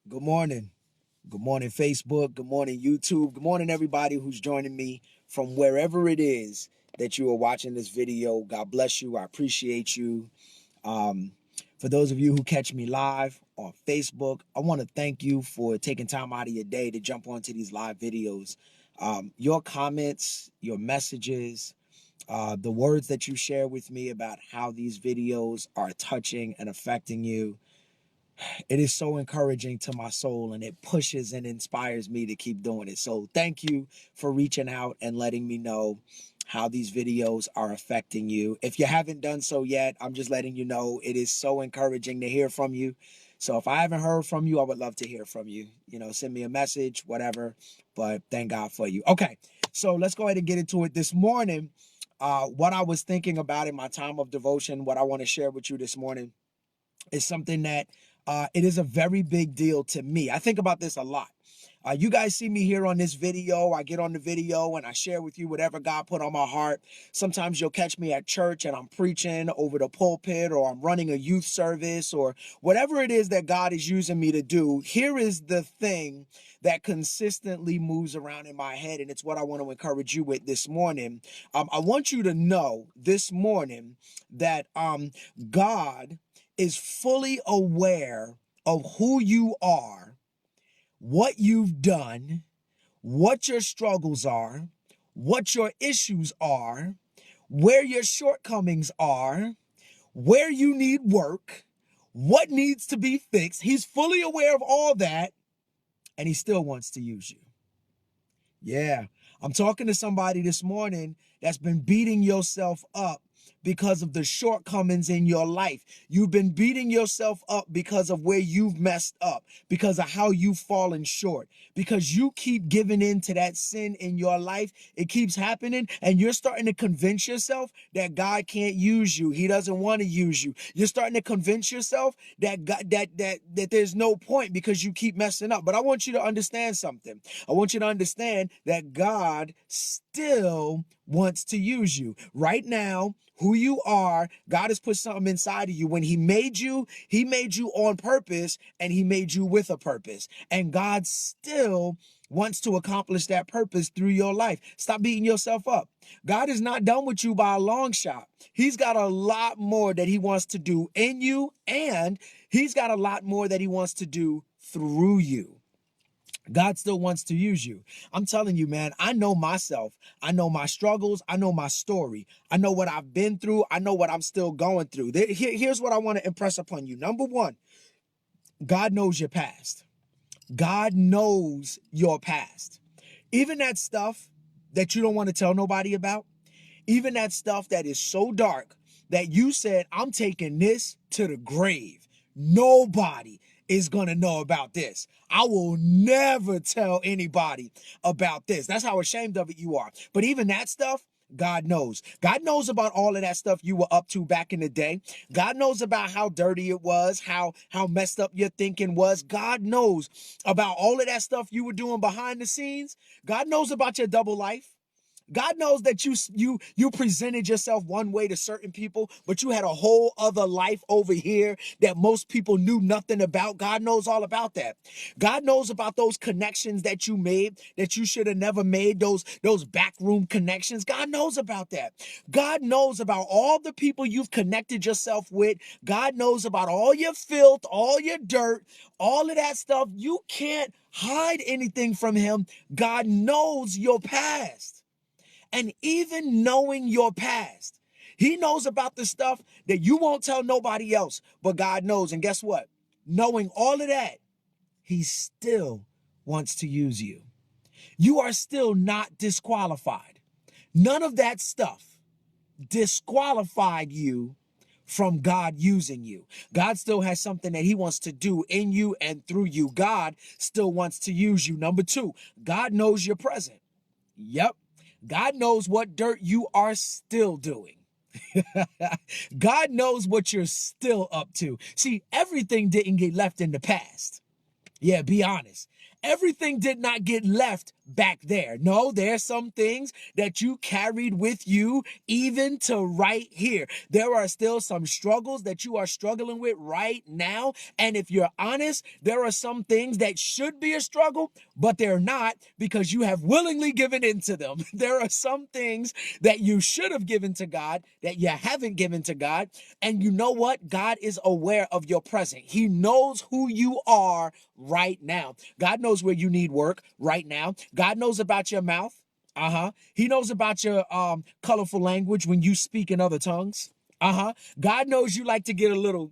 Good morning. Good morning, Facebook. Good morning, YouTube. Good morning, everybody who's joining me from wherever it is that you are watching this video. God bless you. I appreciate you. Um, for those of you who catch me live on Facebook, I want to thank you for taking time out of your day to jump onto these live videos. Your comments, your messages, the words that you share with me about how these videos are touching and affecting you, it is so encouraging to my soul, and it pushes and inspires me to keep doing it. So thank you for reaching out and letting me know how these videos are affecting you. If you haven't done so yet, I'm just letting you know it is so encouraging to hear from you. So if I haven't heard from you, I would love to hear from you. Send me a message, whatever, but thank God for you. Okay, so let's go ahead and get into it this morning. What I was thinking about in my time of devotion, what I want to share with you this morning is something that it is a very big deal to me. I think about this a lot. You guys see me here on this video. I get on the video and I share with you whatever God put on my heart. Sometimes you'll catch me at church and I'm preaching over the pulpit, or I'm running a youth service, or whatever it is that God is using me to do. Here is the thing that consistently moves around in my head, and it's what I want to encourage you with this morning. I want you to know this morning that God is fully aware of who you are, what you've done, what your struggles are, what your issues are, where your shortcomings are, where you need work, what needs to be fixed. He's fully aware of all that, and he still wants to use you. Yeah, I'm talking to somebody this morning that's been beating yourself up because of the shortcomings in your life. You've been beating yourself up because of where you've messed up, because of how you've fallen short, because you keep giving in to that sin in your life. It keeps happening, and you're starting to convince yourself that God can't use you. He doesn't want to use you. You're starting to convince yourself that God, that there's no point because you keep messing up. But I want you to understand something. I want you to understand that God still wants to use you. Right now, who you are, God has put something inside of you. When he made you on purpose, and he made you with a purpose. And God still wants to accomplish that purpose through your life. Stop beating yourself up. God is not done with you by a long shot. He's got a lot more that he wants to do in you, and he's got a lot more that he wants to do through you. God still wants to use you. I'm telling you, man, I know myself. I know my struggles. I know my story. I know what I've been through. I know what I'm still going through. Here's what I want to impress upon you. Number one, God knows your past. God knows your past. Even that stuff that you don't want to tell nobody about, even that stuff that is so dark that you said, I'm taking this to the grave. Nobody is going to know about this. I will never tell anybody about this. That's how ashamed of it you are. But even that stuff, God knows. God knows about all of that stuff you were up to back in the day. God knows about how dirty it was, how messed up your thinking was. God knows about all of that stuff you were doing behind the scenes. God knows about your double life. God knows that you presented yourself one way to certain people, but you had a whole other life over here that most people knew nothing about. God knows all about that. God knows about those connections that you made that you should have never made, those backroom connections. God knows about that. God knows about all the people you've connected yourself with. God knows about all your filth, all your dirt, all of that stuff. You can't hide anything from him. God knows your past. And even knowing your past, he knows about the stuff that you won't tell nobody else, but God knows. And guess what? Knowing all of that, he still wants to use you. You are still not disqualified. None of that stuff disqualified you from God using you. God still has something that he wants to do in you and through you. God still wants to use you. Number two, God knows your present. Yep. God knows what dirt you are still doing. God knows what you're still up to. See, everything didn't get left in the past. Yeah, be honest. Everything did not get left back there. No, there's some things that you carried with you even to right here. There are still some struggles that you are struggling with right now. And if you're honest, there are some things that should be a struggle, but they're not because you have willingly given into them. There are some things that you should have given to God that you haven't given to God. And you know what? God is aware of your present. He knows who you are right now. God knows where you need work right now. God knows about your mouth. He knows about your colorful language when you speak in other tongues. God knows you like to get a little.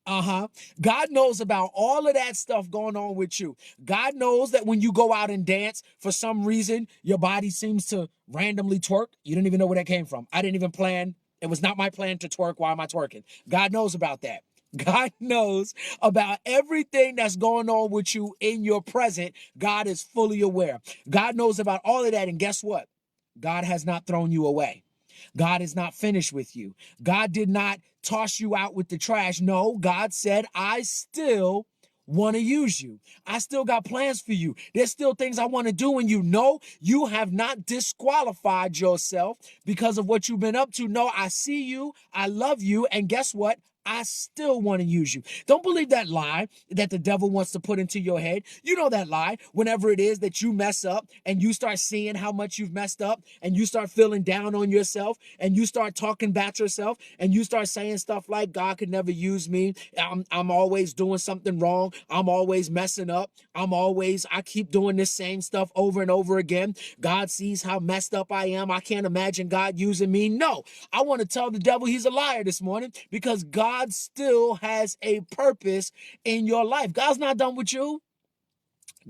God knows about all of that stuff going on with you. God knows that when you go out and dance, for some reason, your body seems to randomly twerk. You didn't even know where that came from. I didn't even plan. It was not my plan to twerk. Why am I twerking? God knows about that. God knows about everything that's going on with you in your present. God is fully aware. God knows about all of that. And guess what? God has not thrown you away. God is not finished with you. God did not toss you out with the trash. No, God said, I still want to use you. I still got plans for you. There's still things I want to do in you. No, you have not disqualified yourself because of what you've been up to. No, I see you. I love you. And guess what? I still want to use you. Don't believe that lie that the devil wants to put into your head. You know that lie whenever it is that you mess up and you start seeing how much you've messed up and you start feeling down on yourself and you start talking about yourself and you start saying stuff like, God could never use me. I'm always doing something wrong. I'm always messing up. I keep doing this same stuff over and over again. God sees how messed up I am. I can't imagine God using me. No, I want to tell the devil he's a liar this morning because God still has a purpose in your life. God's not done with you.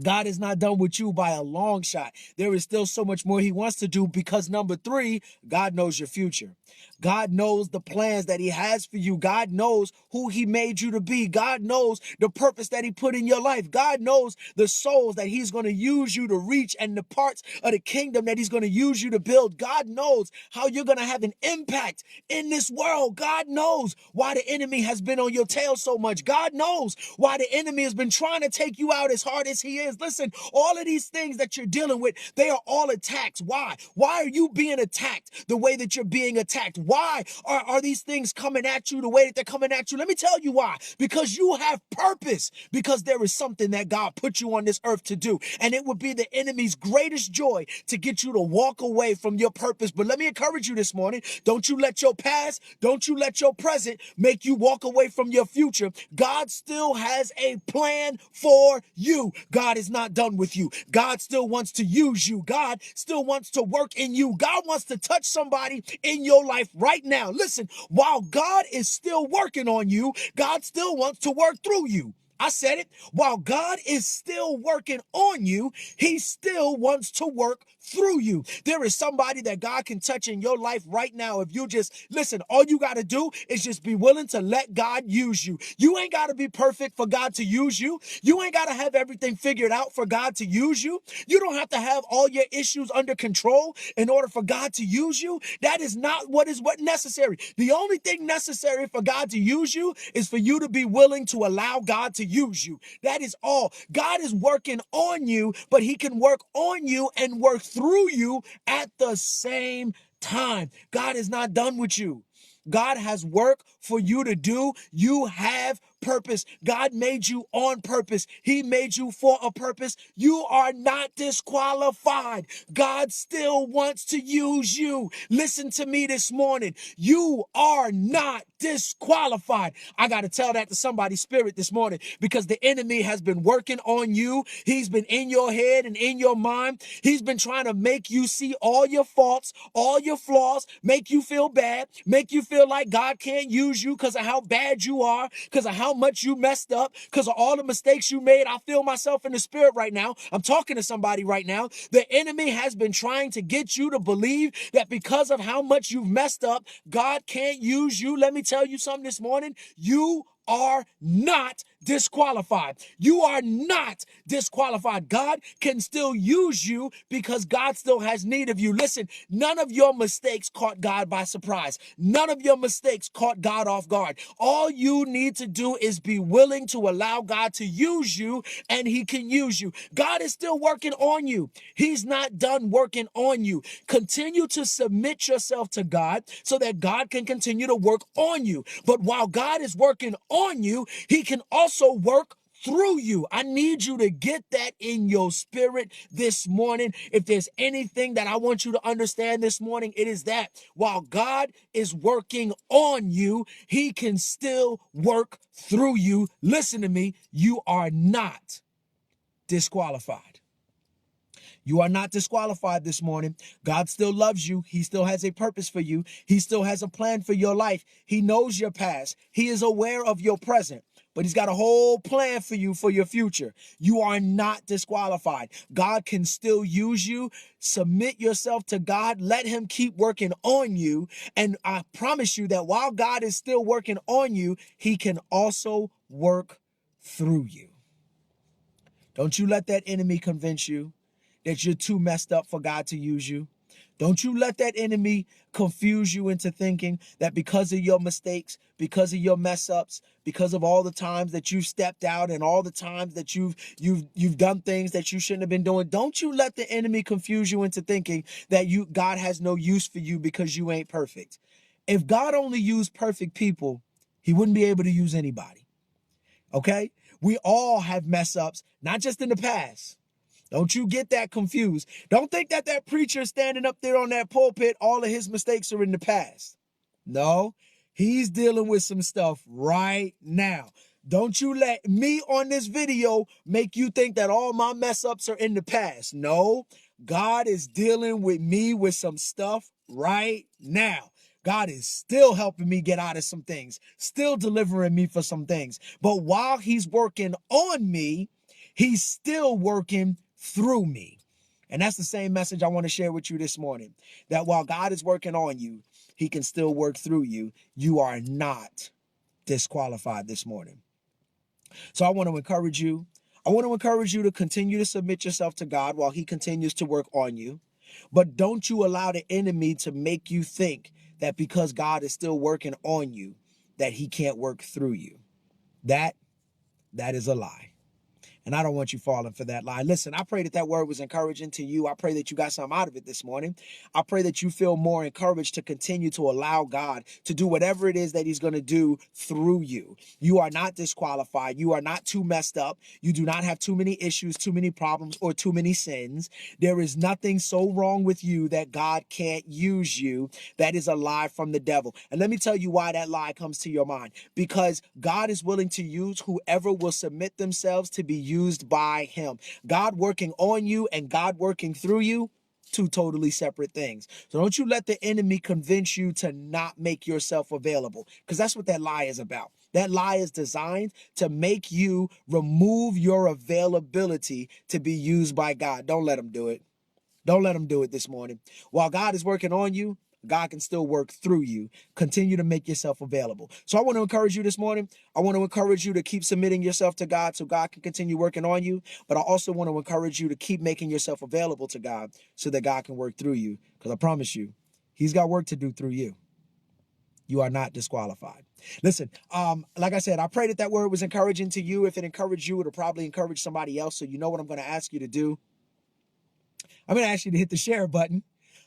God is not done with you by a long shot. There is still so much more he wants to do because number 3, God knows your future. God knows the plans that he has for you. God knows who he made you to be. God knows the purpose that he put in your life. God knows the souls that he's going to use you to reach and the parts of the kingdom that he's going to use you to build. God knows how you're going to have an impact in this world. God knows why the enemy has been on your tail so much. God knows why the enemy has been trying to take you out as hard as he is. Listen, all of these things that you're dealing with, they are all attacks. Why? Why are you being attacked the way that you're being attacked? Why are these things coming at you the way that they're coming at you? Let me tell you why. Because you have purpose. Because there is something that God put you on this earth to do. And it would be the enemy's greatest joy to get you to walk away from your purpose. But let me encourage you this morning. Don't you let your past, don't you let your present make you walk away from your future. God still has a plan for you. God is not done with you. God still wants to use you. God still wants to work in you. God wants to touch somebody in your life right now. Listen, while God is still working on you, God still wants to work through you. I said it. While God is still working on you, he still wants to work through you. There is somebody that God can touch in your life right now. If you just listen, all you got to do is just be willing to let God use you. You ain't got to be perfect for God to use you. You ain't got to have everything figured out for God to use you. You don't have to have all your issues under control in order for God to use you. That is not what necessary. The only thing necessary for God to use you is for you to be willing to allow God to use you. That is all. God is working on you, but he can work on you and work through you at the same time. God is not done with you. God has work for you to do. You have purpose. God made you on purpose. He made you for a purpose. You are not disqualified. God still wants to use you. Listen to me this morning. You are not disqualified. I got to tell that to somebody's spirit this morning because the enemy has been working on you. He's been in your head and in your mind. He's been trying to make you see all your faults, all your flaws, make you feel bad, make you feel like God can't use you because of how bad you are, because of how much you messed up, because of all the mistakes you made. I feel myself in the spirit right now. I'm talking to somebody right now. The enemy has been trying to get you to believe that because of how much you've messed up, God can't use you. Let me tell you something this morning. You are not disqualified. You are not disqualified. God can still use you because God still has need of you. Listen, none of your mistakes caught God by surprise. None of your mistakes caught God off guard. All you need to do is be willing to allow God to use you, and he can use you. God is still working on you. He's not done working on you. Continue to submit yourself to God so that God can continue to work on you. But while God is working on you, he can also work through you. I need you to get that in your spirit this morning. If there's anything that I want you to understand this morning, it is that while God is working on you, he can still work through you. Listen to me. You are not disqualified. You are not disqualified this morning. God still loves you. He still has a purpose for you. He still has a plan for your life. He knows your past. He is aware of your present, but he's got a whole plan for you for your future. You are not disqualified. God can still use you. Submit yourself to God. Let him keep working on you. And I promise you that while God is still working on you, he can also work through you. Don't you let that enemy convince you that you're too messed up for God to use you. Don't you let that enemy confuse you into thinking that because of your mistakes, because of your mess ups, because of all the times that you've stepped out and all the times that you've done things that you shouldn't have been doing. Don't you let the enemy confuse you into thinking that God has no use for you because you ain't perfect. If God only used perfect people, he wouldn't be able to use anybody. Okay? We all have mess ups, not just in the past. Don't you get that confused. Don't think that that preacher standing up there on that pulpit, all of his mistakes are in the past. No, he's dealing with some stuff right now. Don't you let me on this video make you think that all my mess ups are in the past. No, God is dealing with me with some stuff right now. God is still helping me get out of some things, still delivering me for some things. But while he's working on me, he's still working through me. And that's the same message I want to share with you this morning, that while God is working on you, he can still work through you. You are not disqualified this morning. So I want to encourage you. I want to encourage you to continue to submit yourself to God while he continues to work on you. But don't you allow the enemy to make you think that because God is still working on you, that he can't work through you. That is a lie. And I don't want you falling for that lie. Listen, I pray that that word was encouraging to you. I pray that you got something out of it this morning. I pray that you feel more encouraged to continue to allow God to do whatever it is that he's going to do through you. You are not disqualified. You are not too messed up. You do not have too many issues, too many problems, or too many sins. There is nothing so wrong with you that God can't use you. That is a lie from the devil. And let me tell you why that lie comes to your mind. Because God is willing to use whoever will submit themselves to be used by him. God working on you and God working through you, two totally separate things. So don't you let the enemy convince you to not make yourself available, because that's what that lie is about. That lie is designed to make you remove your availability to be used by God. Don't let him do it. Don't let him do it this morning. While God is working on you, God can still work through you. Continue to make yourself available. So I want to encourage you this morning. I want to encourage you to keep submitting yourself to God so God can continue working on you. But I also want to encourage you to keep making yourself available to God so that God can work through you. Because I promise you, he's got work to do through you. You are not disqualified. Listen, like I said, I pray that that word was encouraging to you. If it encouraged you, it'll probably encourage somebody else. So you know what I'm going to ask you to do. I'm going to ask you to hit the share button.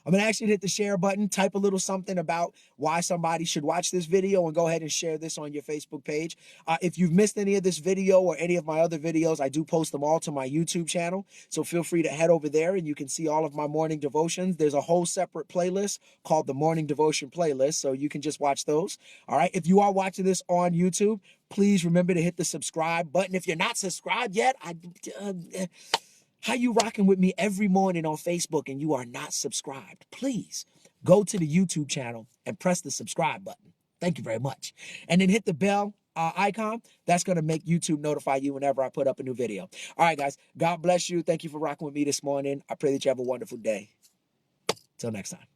I'm going to ask you to hit the share button, type a little something about why somebody should watch this video, and go ahead and share this on your Facebook page. If you've missed any of this video or any of my other videos, I do post them all to my YouTube channel. So feel free to head over there and you can see all of my morning devotions. There's a whole separate playlist called the Morning Devotion Playlist, so you can just watch those. All right. If you are watching this on YouTube, please remember to hit the subscribe button. If you're not subscribed yet, how you rocking with me every morning on Facebook and you are not subscribed? Please go to the YouTube channel and press the subscribe button. Thank you very much. And then hit the bell icon. That's going to make YouTube notify you whenever I put up a new video. All right, guys. God bless you. Thank you for rocking with me this morning. I pray that you have a wonderful day. Till next time.